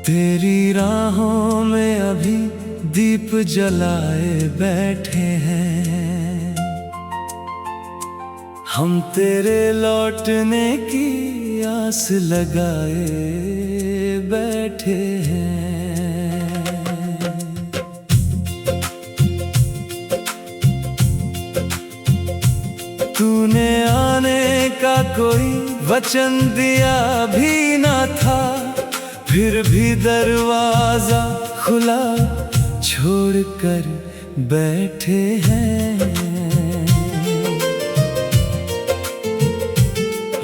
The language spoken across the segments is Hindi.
तेरी राहों में अभी दीप जलाए बैठे हैं, हम तेरे लौटने की आस लगाए बैठे हैं। तूने आने का कोई वचन दिया भी ना था, फिर भी दरवाजा खुला छोड़कर बैठे हैं।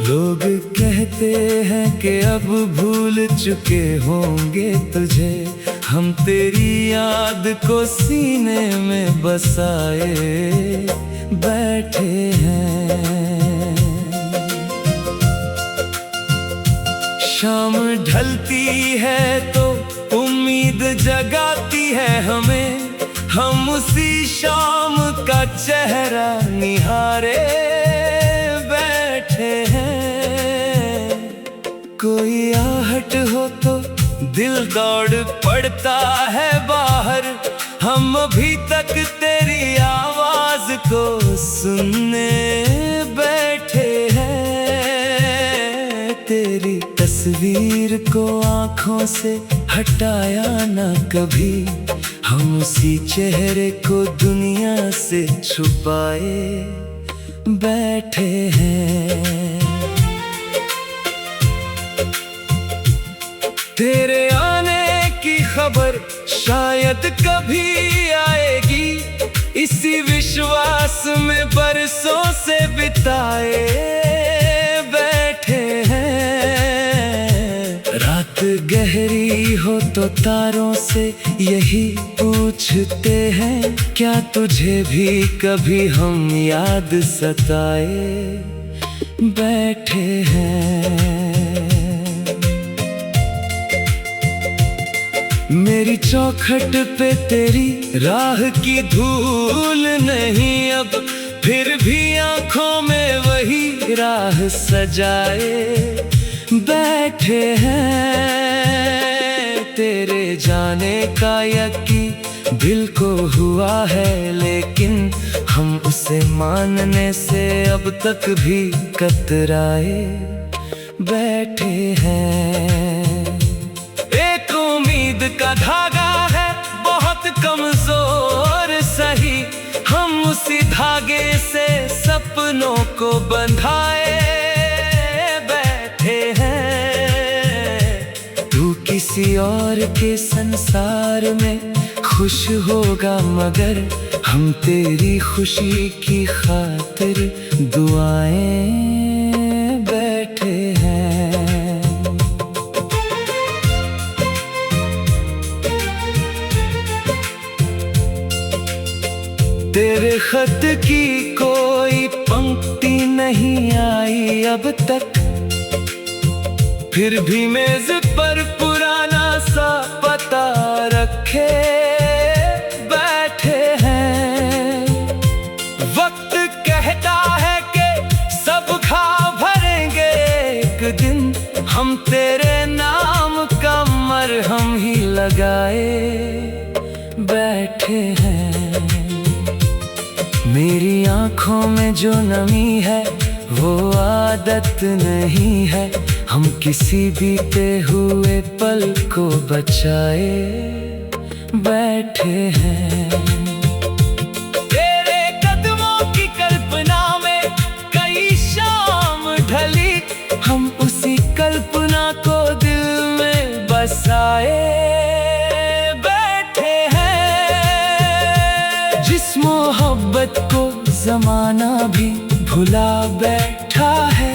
लोग कहते हैं कि अब भूल चुके होंगे तुझे, हम तेरी याद को सीने में बसाए बैठे हैं। शाम ढलती है तो उम्मीद जगाती है हमें, हम उसी शाम का चेहरा निहारे बैठे हैं। कोई आहट हो तो दिल दौड़ पड़ता है बाहर, हम अभी तक तेरी आवाज को सुनने बैठे हैं। तेरी तस्वीर को आँखों से हटाया ना कभी, हम उसी चेहरे को दुनिया से छुपाए बैठे हैं। तेरे आने की खबर शायद कभी आएगी, इसी विश्वास में बरसों से बिताए बैठे हैं। रात गहरी हो तो तारों से यही पूछते हैं, क्या तुझे भी कभी हम याद सताए बैठे हैं। मेरी चौखट पे तेरी राह की धूल नहीं अब, फिर भी आंखों में वही राह सजाए बैठे हैं। तेरे जाने का यकीन दिल को हुआ है, लेकिन हम उसे मानने से अब तक भी कतराए बैठे हैं। एक उम्मीद का धागा है बहुत कमजोर सही, हम उसी धागे से सपनों को बंधाए बैठे हैं। तू किसी और के संसार में खुश होगा, मगर हम तेरी खुशी की खातिर दुआएं बैठे हैं। तेरे खत की कोई पंक्ति नहीं आई अब तक, फिर भी मेज पर पुराना सा पता रखे बैठे हैं। वक्त कहता है कि सब खा भरेंगे एक दिन, हम तेरे नाम का मरहम ही लगाए बैठे हैं। मेरी आँखों में जो नमी है वो आदत नहीं है, हम किसी बीते हुए पल को बचाए बैठे हैं। तेरे कदमों की कल्पना में कई शाम ढली, हम उसी कल्पना को दिल में बसाए बैठे हैं। जिस मोहब्बत को जमाना भी भुला बैठा है,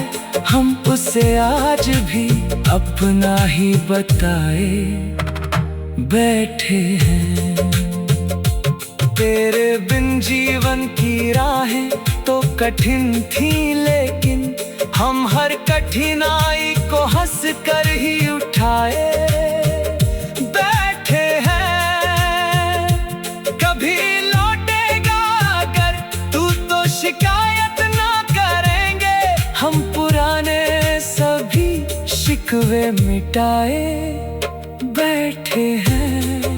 हम उसे आज भी अपना ही बताए बैठे हैं। तेरे बिन जीवन की राहें तो कठिन थी, लेकिन हम हर कठिनाई को हंस कर ही उठाए बैठे हैं। कभी लौटेगा अगर तू तो शिकायत ना करेंगे, हम पुराने सभी शिकवे मिटाए बैठे बैठे हैं।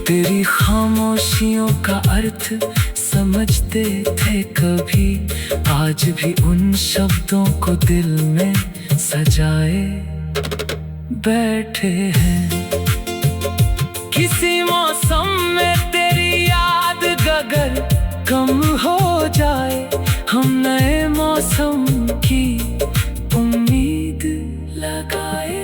तेरी खामोशियों का अर्थ समझते थे कभी, आज भी उन शब्दों को दिल में सजाए बैठे हैं। किसी मौसम में तेरी याद अगर कम हो जाए, हम नए मौसम की उम्मीद लगाए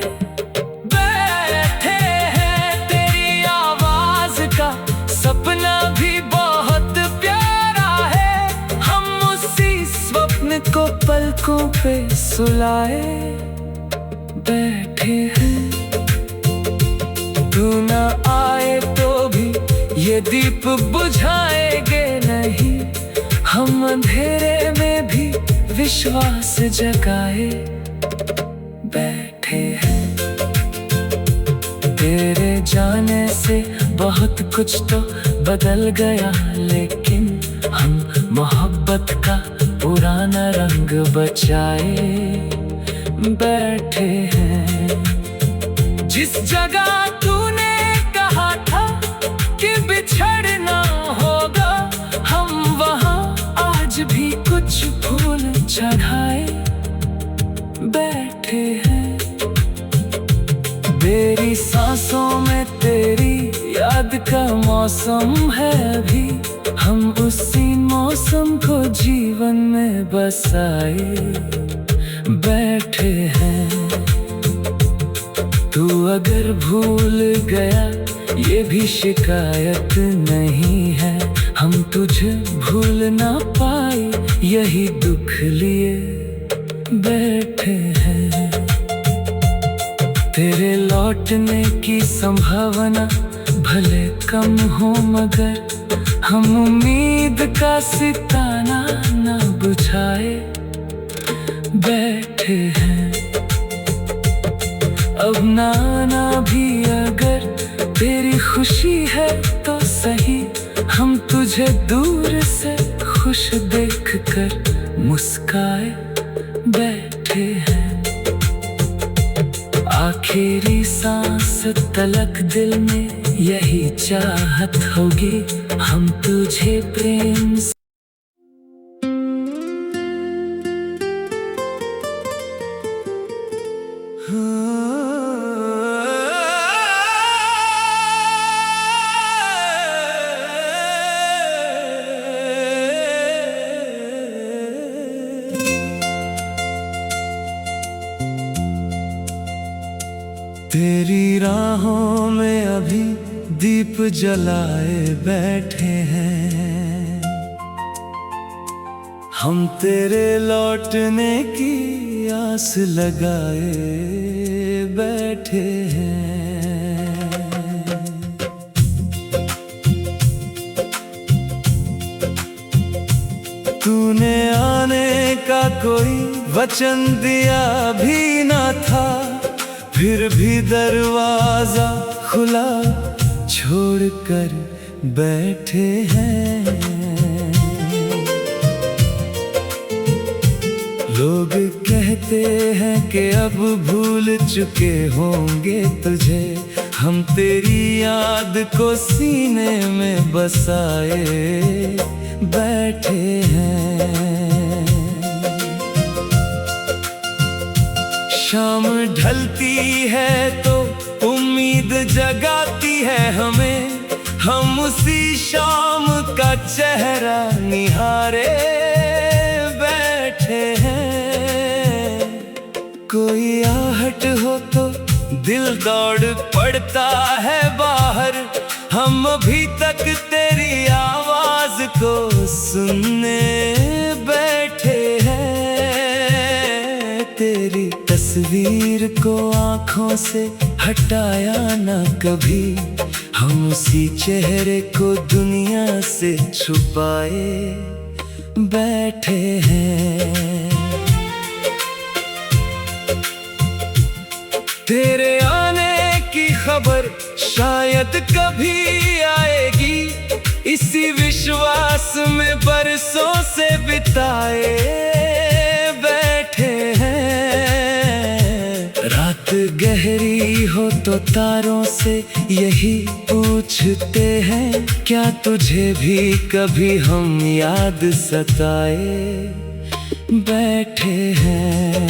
बैठे हैं। तेरी आवाज का सपना भी बहुत प्यारा है, हम उसी स्वप्न को पलकों पे सुलाए बैठे हैं। तू न आए तो भी ये दीप बुझाएंगे नहीं, हम अंधेरे में भी विश्वास जगाए बैठे हैं। तेरे जाने से बहुत कुछ तो बदल गया, लेकिन हम मोहब्बत का पुराना रंग बचाए बैठे हैं। जिस जगह तूने कहा था कि बिछड़ना होगा, हम वहाँ आज भी कुछ फूल चढ़ाए बैठे हैं। मेरी सांसों में तेरी याद का मौसम है अभी, हम उसी मौसम को जीवन में बसाए बैठे हैं। तू अगर भूल गया ये भी शिकायत नहीं है, हम तुझे भूल ना पाए यही दुख लिए बैठे हैं। तेरे लौटने की संभावना भले कम हो, मगर हम उम्मीद का सितारा ना बुझाए बैठे हैं। अब नाना भी अगर तेरी खुशी है तो सही, हम तुझे दूर से खुश देखकर मुस्काए बैठे हैं। आखिरी सांस तलक दिल में यही चाहत होगी, हम तुझे प्रेम से तेरी राहों में अभी दीप जलाए बैठे हैं, हम तेरे लौटने की आस लगाए बैठे हैं। तूने आने का कोई वचन दिया भी ना था, फिर भी दरवाजा खुला छोड़कर बैठे हैं। लोग कहते हैं कि अब भूल चुके होंगे तुझे, हम तेरी याद को सीने में बसाए बैठे हैं। शाम ढलती है तो उम्मीद जगाती है हमें, हम उसी शाम का चेहरा निहारे बैठे हैं। कोई आहट हो तो दिल दौड़ पड़ता है बाहर, हम अभी तक तेरी आवाज को सुनने बैठे हैं। तेरी तस्वीर को आँखों से हटाया ना कभी, हम उसी चेहरे को दुनिया से छुपाए बैठे हैं। तेरे आने की खबर शायद कभी आएगी, इसी विश्वास में बरसों से बिताए बैठे हैं। रात गहरी हो तो तारों से यही पूछते हैं, क्या तुझे भी कभी हम याद सताए बैठे हैं।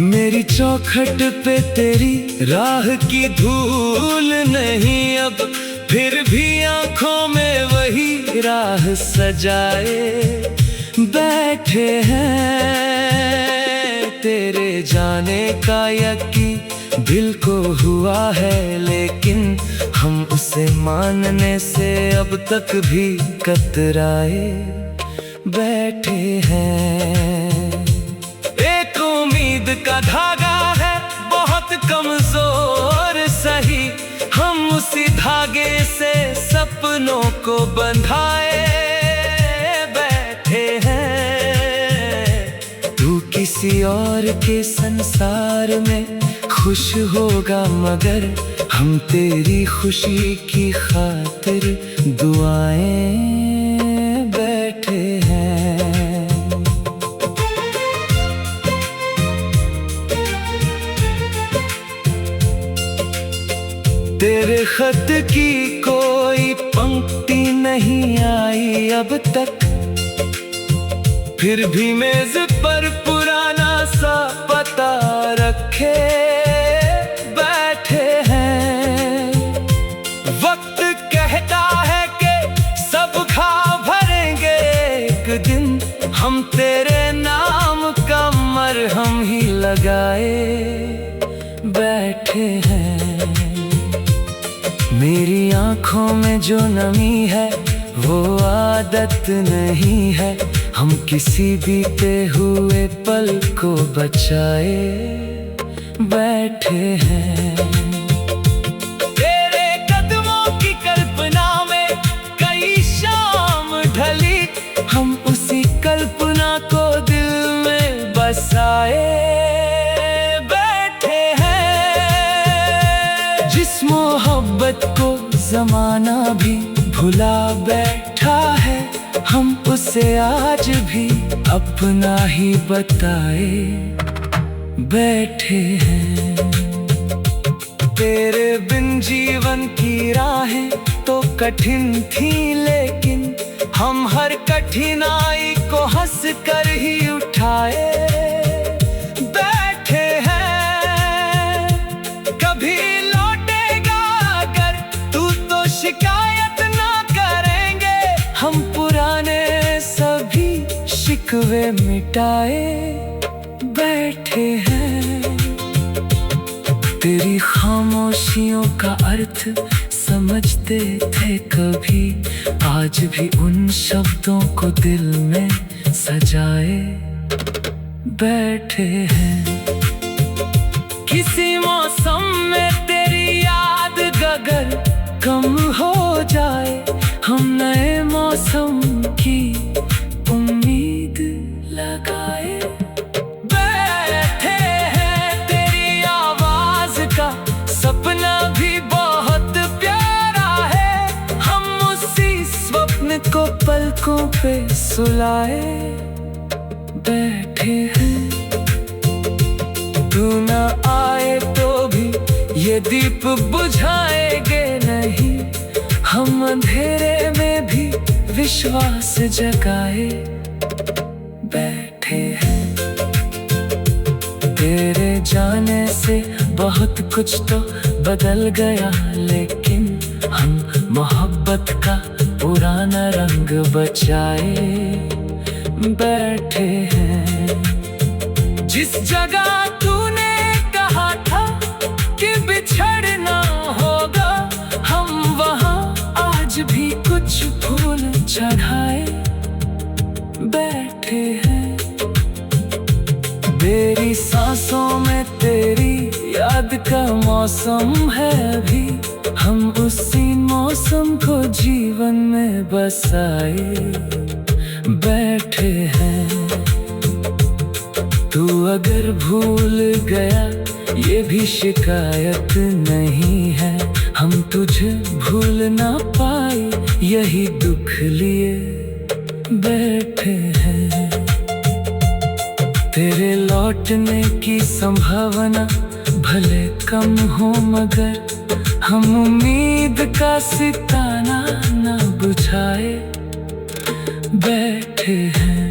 मेरी चौखट पे तेरी राह की धूल नहीं अब, फिर भी आंखों में वही राह सजाए बैठे हैं। तेरे जाने का यकीन दिल को हुआ है, लेकिन हम उसे मानने से अब तक भी कतराए बैठे हैं। एक उम्मीद का धागा है बहुत कमजोर सही, हम उसी धागे से सपनों को बंधाए बैठे हैं। तू किसी और के संसार में खुश होगा, मगर हम तेरी खुशी की खातिर दुआएं बैठे हैं। तेरे खत की कोई पंक्ति नहीं आई अब तक, फिर भी मेज पर पुराना सा पता रखे बैठे हैं। वक्त कहता है कि सब खा भरेंगे एक दिन, हम तेरे नाम का मरहम ही लगाए बैठे हैं। मेरी आंखों में जो नमी है वो आदत नहीं है, हम किसी बीते हुए पल को बचाए बैठे हैं। तेरे कदमों की कल्पना में कई शाम ढली, हम उसी कल्पना को दिल में बसाए बैठे हैं। जिस मोहब्बत को जमाना भी भुला बैठा है, हम उसे आज भी अपना ही बताए बैठे हैं। तेरे बिन जीवन की राहें तो कठिन थी, लेकिन हम हर कठिनाई को हंस कर ही उठाए बैठे हैं। कभी लौटेगा अगर तू तो शिकायत ना करेंगे, हम पुराने सभी शिकवे मिटाए बैठे हैं। तेरी खामोशियों का अर्थ समझते थे कभी, आज भी उन शब्दों को दिल में सजाए बैठे हैं। किसी मौसम में तेरी याद अगर कम हो जाए, हम नए मौसम की उम्मीद लगाए बैठे हैं। तेरी आवाज का सपना भी बहुत प्यारा है, हम उसी स्वप्न को पलकों पे सुलाए बैठे हैं। तू न आए तो भी ये दीप बुझाएंगे नहीं, हम अंधेरे में भी विश्वास जगाए बैठे हैं। तेरे जाने से बहुत कुछ तो बदल गया, लेकिन हम मोहब्बत का पुराना रंग बचाए बैठे हैं। जिस जगह तूने कहा था कि बिछड़ना होगा, हम वहाँ आज भी कुछ फूल चढ़ाए बैठे हैं। मेरी सांसों में तेरी याद का मौसम है अभी, हम उसी मौसम को जीवन में बसाए बैठे हैं। तू अगर भूल गया ये भी शिकायत नहीं है, हम तुझे भूल ना पाए यही दुख लिए बैठे हैं। तेरे लौटने की संभावना भले कम हो, मगर हम उम्मीद का सितारा न बुझाए बैठे हैं।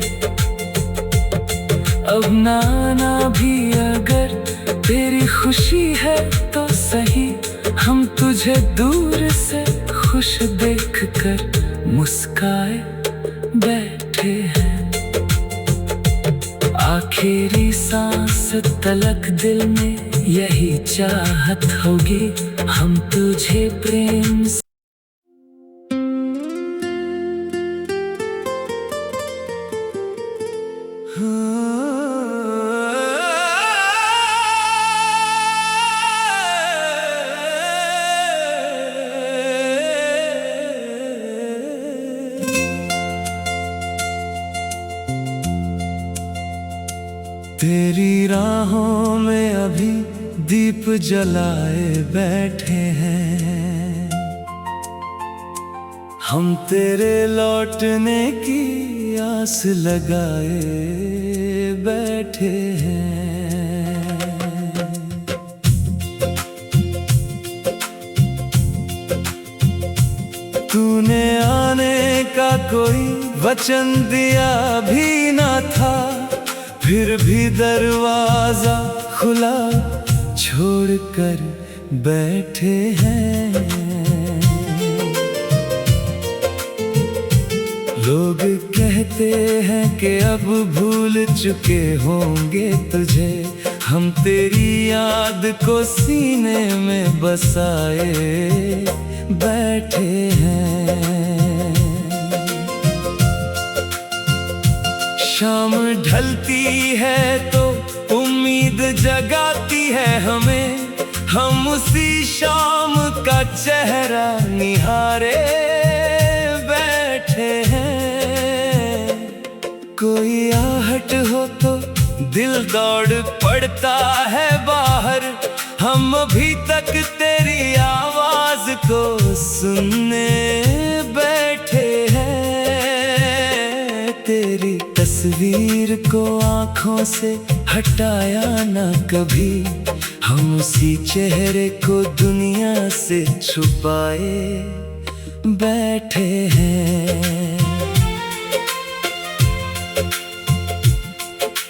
अब नाना भी अगर तेरी खुशी है तो सही, हम तुझे दूर से खुश देखकर मुस्काए बैठे हैं। आखिरी सांस तलक दिल में यही चाहत होगी, हम तुझे प्रेम से। तेरी राहों में अभी दीप जलाए बैठे हैं, हम तेरे लौटने की आस लगाए बैठे हैं। तूने आने का कोई वचन दिया भी ना था, फिर भी दरवाजा खुला छोड़कर बैठे हैं। लोग कहते हैं कि अब भूल चुके होंगे तुझे, हम तेरी याद को सीने में बसाए बैठे हैं। शाम ढलती है तो उम्मीद जगाती है हमें, हम उसी शाम का चेहरा निहारे बैठे हैं। कोई आहट हो तो दिल दौड़ पड़ता है बाहर, हम अभी तक तेरी आवाज को सुनने बैठे हैं। तेरी तस्वीर को आँखों से हटाया ना कभी, हम उसी चेहरे को दुनिया से छुपाए बैठे हैं।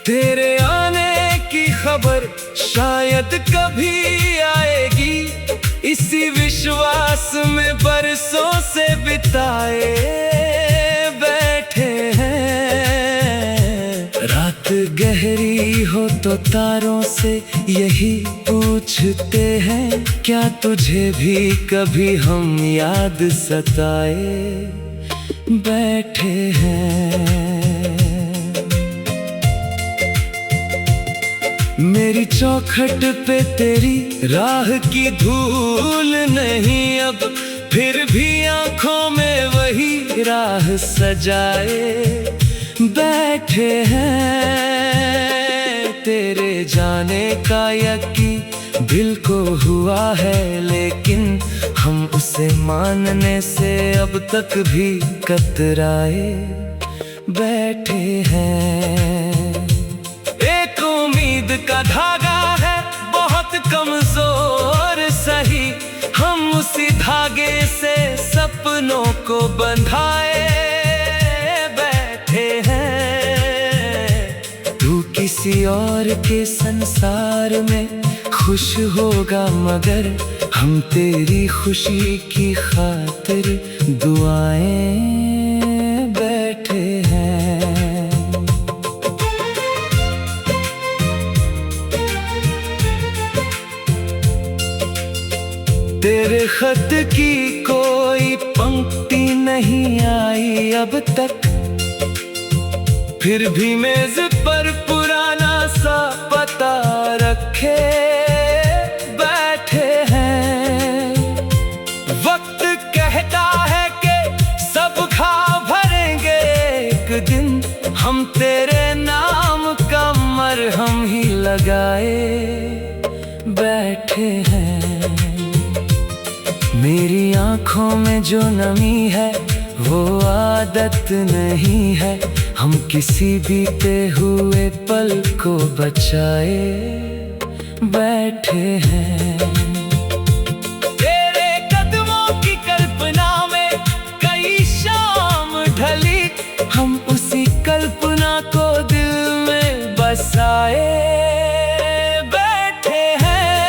तेरे आने की खबर शायद कभी आएगी, इसी विश्वास में बरसों से बिताए बैठे हैं। रात गहरी हो तो तारों से यही पूछते हैं, क्या तुझे भी कभी हम याद सताए बैठे हैं। मेरी चौखट पे तेरी राह की धूल नहीं अब, फिर भी आंखों में वही राह सजाए बैठे हैं। तेरे जाने का यकीन दिल को हुआ है, लेकिन हम उसे मानने से अब तक भी कतराए बैठे हैं। एक उम्मीद का धागा है बहुत कमजोर सही, हम उसी धागे से सपनों को बंधाए बैठे हैं। तू किसी और के संसार में खुश होगा, मगर हम तेरी खुशी की खातिर दुआएं बैठे हैं। तेरे खत की कोई पंक्ति नहीं आई अब तक, फिर भी मेज पर पुराना सा पता रखे बैठे हैं। वक्त कहता है कि सब खा भरेंगे एक दिन, हम तेरे नाम का मरहम ही लगाए बैठे हैं। मेरी आँखों में जो नमी है वो आदत नहीं है, हम किसी बीते हुए पल को बचाए बैठे हैं। तेरे कदमों की कल्पना में कई शाम ढली, हम उसी कल्पना को दिल में बसाए बैठे हैं।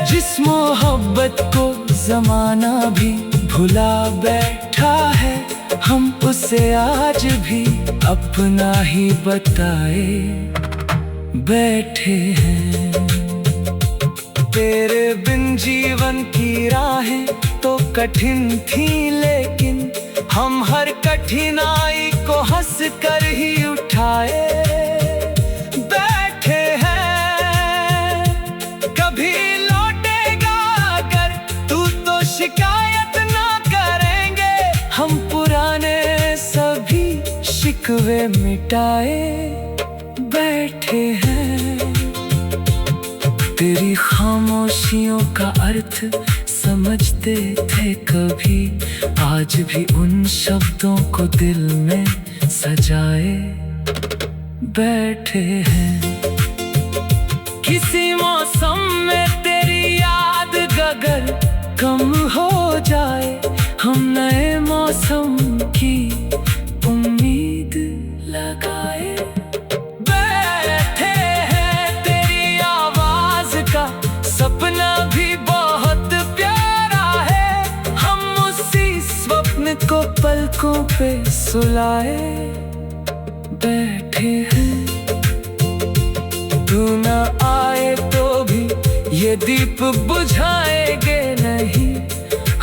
जिस मोहब्बत को जमाना भी भुला बैठा है, हम उसे आज भी अपना ही बताए बैठे हैं। तेरे बिन जीवन की राहें तो कठिन थी, लेकिन हम हर कठिनाई को हंस कर ही उठाए बैठे हैं। कभी लौटेगा अगर तू तो शिकायत ना करेंगे, हम पुराने सभी शिकवे मिटाए बैठे हैं। तेरी खामोशियों का अर्थ समझते थे कभी, आज भी उन शब्दों को दिल में सजाए बैठे हैं। किसी मौसम में तेरी याद अगर कम हो जाए, हम नए मौसम की उम्मीद लगाए बैठे हैं। तेरी आवाज का सपना भी बहुत प्यारा है, हम उसी स्वप्न को पलकों पे सुलाए बैठे हैं। तू न आए तो भी ये दीप बुझाएंगे नहीं,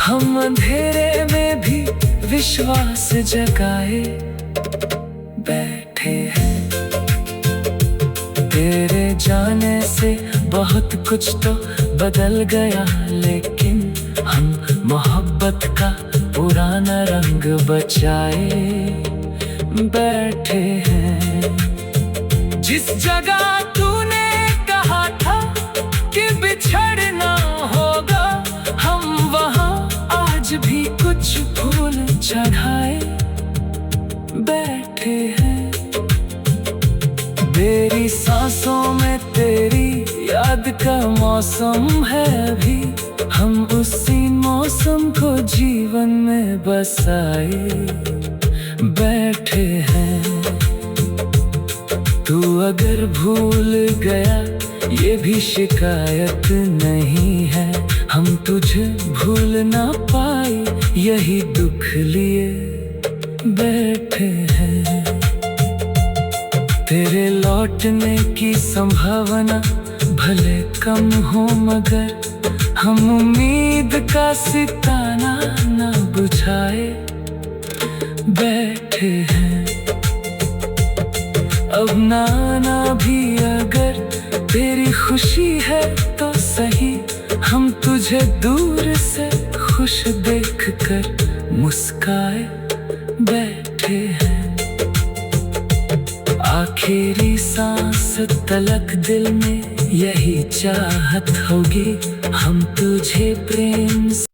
हम अंधेरे में भी विश्वास जगाए बैठे हैं। तेरे जाने से बहुत कुछ तो बदल गया, लेकिन हम मोहब्बत का पुराना रंग बचाए बैठे हैं। जिस जगह तूने कहा था कि बिछड़ना होगा, हम वहाँ आज भी कुछ फूल चढ़ाए बैठे हैं। मेरी सांसों में तेरी याद का मौसम है अभी, हम उसी मौसम को जीवन में बसाए बैठे हैं। तू अगर भूल गया ये भी शिकायत नहीं है, हम तुझे भूल ना पाए यही दुख लिए बैठे हैं। तेरे लौटने की संभावना भले कम हो, मगर हम उम्मीद का सितारा ना बुझाए बैठे हैं। अब नाना भी अगर तेरी खुशी है तो सही, हम तुझे दूर से खुश देखकर मुस्काए बैठे हैं। आखिरी सांस तलक दिल में यही चाहत होगी, हम तुझे प्रेम से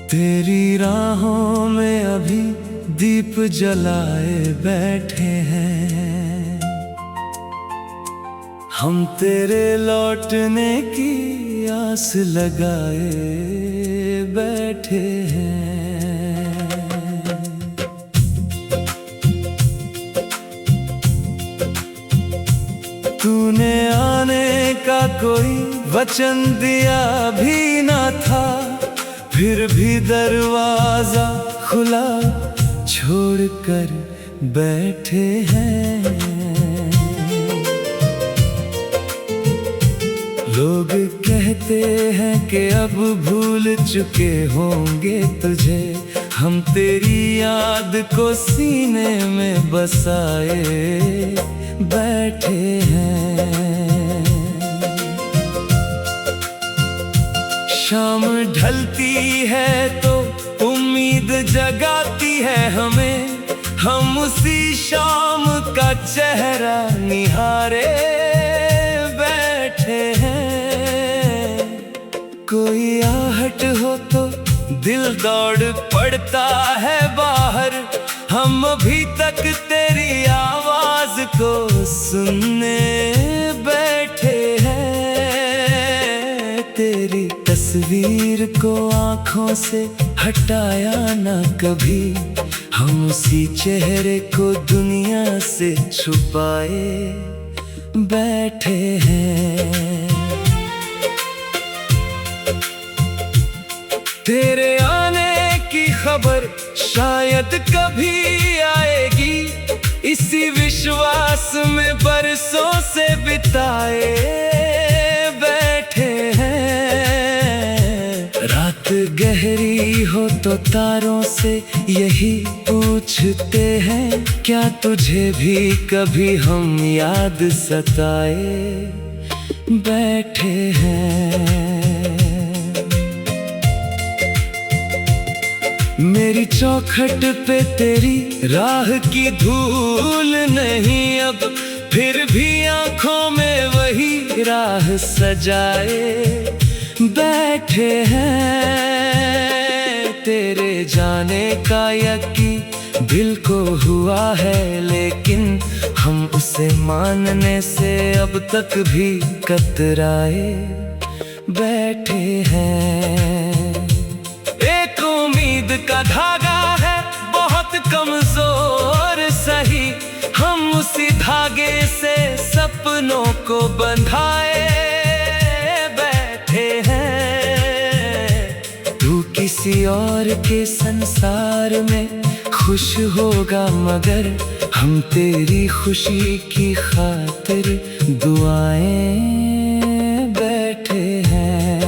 तेरी राहों में अभी दीप जलाए बैठे हैं, हम तेरे लौटने की आस लगाए बैठे हैं। तूने आने का कोई वचन दिया भी ना था, फिर भी दरवाजा खुला छोड़कर बैठे हैं। लोग कहते हैं कि अब भूल चुके होंगे तुझे, हम तेरी याद को सीने में बसाए बैठे हैं। शाम ढलती है तो उम्मीद जगाती है हमें, हम उसी शाम का चेहरा निहारे बैठे हैं। कोई आहट हो तो दिल दौड़ पड़ता है बाहर, हम अभी तक तेरी आवाज को सुनने बैठे हैं। तेरी तस्वीर को आँखों से हटाया ना कभी, हम उसी चेहरे को दुनिया से छुपाए बैठे हैं। तेरे आने की खबर शायद कभी आएगी, इसी विश्वास में बरसों से बिताए बैठे हैं। रात गहरी हो तो तारों से यही पूछते हैं, क्या तुझे भी कभी हम याद सताए बैठे हैं। मेरी चौखट पे तेरी राह की धूल नहीं अब, फिर भी आंखों में वही राह सजाए बैठे हैं। तेरे जाने का यकीन दिल को हुआ है, लेकिन हम उसे मानने से अब तक भी कतराए बैठे हैं। एक उम्मीद का धागा है बहुत कमजोर सही, हम उसी धागे से सपनों को बंधाए बैठे हैं। तू किसी और के संसार में खुश होगा, मगर हम तेरी खुशी की खातिर दुआएं बैठे हैं।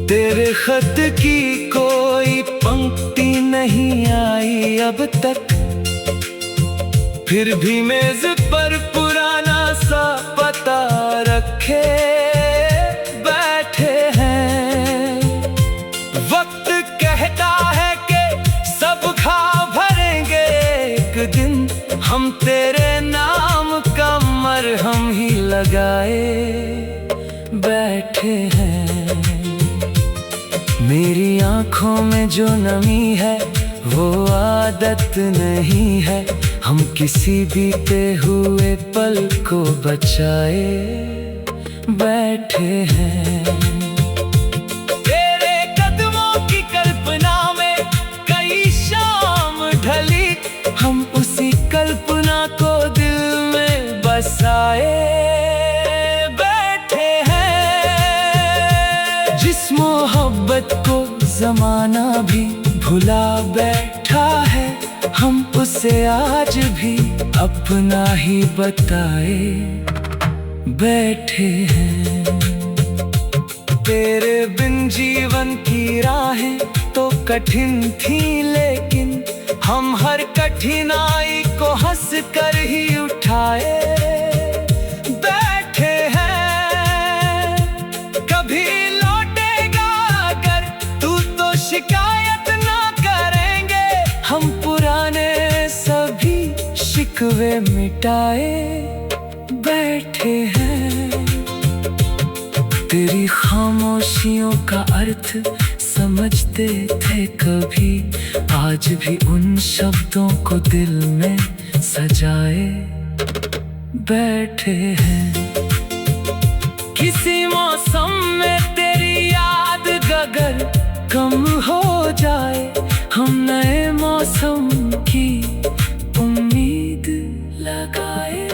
तेरे खत की कोई पंक्ति नहीं आई अब तक, फिर भी मेज पर पुराना सा पता रखे बैठे हैं। वक्त कहता है कि सब खा भरेंगे एक दिन, हम तेरे नाम का मरहम ही लगाए बैठे हैं। मेरी आँखों में जो नमी है वो आदत नहीं है, हम किसी बीते हुए पल को बचाए बैठे हैं। तेरे कदमों की कल्पना में कई शाम ढली, हम उसी कल्पना को दिल में बसाए बैठे हैं। जिस मोहब्बत को जमाना भी भुला बैठा है, हम उसे आज भी अपना ही बताए बैठे हैं। तेरे बिन जीवन की राहें तो कठिन थी, लेकिन हम हर कठिनाई को हंस कर ही उठाए बैठे हैं। कभी लौटेगा अगर तू तो शिकायत ना करेंगे, हम पुराने सभी शिकवे मिटाए बैठे हैं। तेरी खामोशियों का अर्थ समझते थे कभी, आज भी उन शब्दों को दिल में सजाए बैठे हैं। किसी मौसम में तेरी याद अगर कम हो जाए, हम नए मौसम की उम्मीद लगाए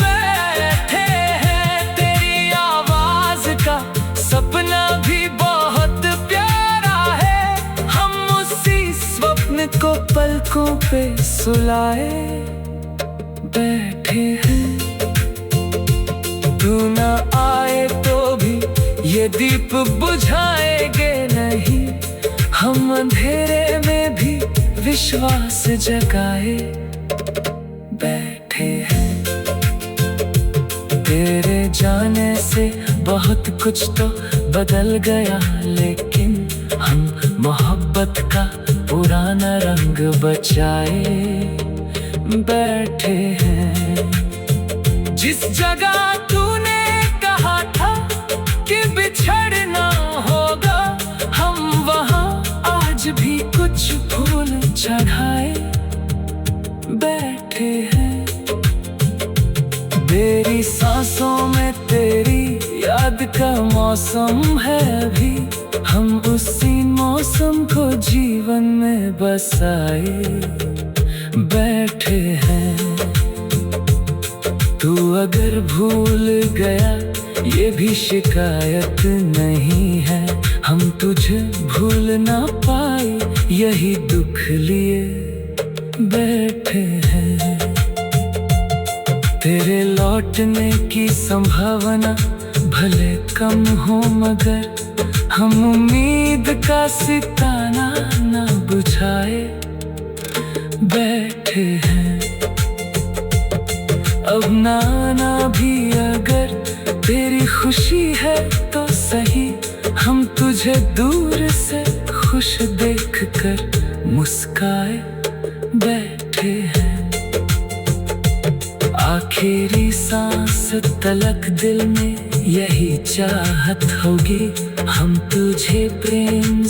बैठे हैं। तेरी आवाज का सपना भी बहुत प्यारा है, हम उसी स्वप्न को पलकों पे सुलाए बैठे हैं। तू न आए तो भी ये दीप बुझाएंगे नहीं, हम अंधेरे में भी विश्वास जगाए बैठे। बहुत कुछ तो बदल गया, लेकिन हम मोहब्बत का पुराना रंग बचाए बैठे हैं। जिस जगह तूने कहा था कि बिछड़ना होगा, हम वहाँ आज भी कुछ फूल चढ़ाए बैठे हैं। मेरी सांसों में तेरी याद का मौसम है अभी, हम उसी मौसम को जीवन में बसाए बैठे हैं। तू अगर भूल गया ये भी शिकायत नहीं है, हम तुझे भूल ना पाए यही दुख लिए बैठे हैं। तेरे लौटने की संभावना भले कम हो, मगर हम उम्मीद का सितारा ना बुझाए बैठे हैं। अब नाना भी अगर तेरी खुशी है तो सही, हम तुझे दूर से खुश देखकर मुस्काए बैठे हैं। आखिरी सांस तलक दिल में यही चाहत होगी, हम तुझे प्रेम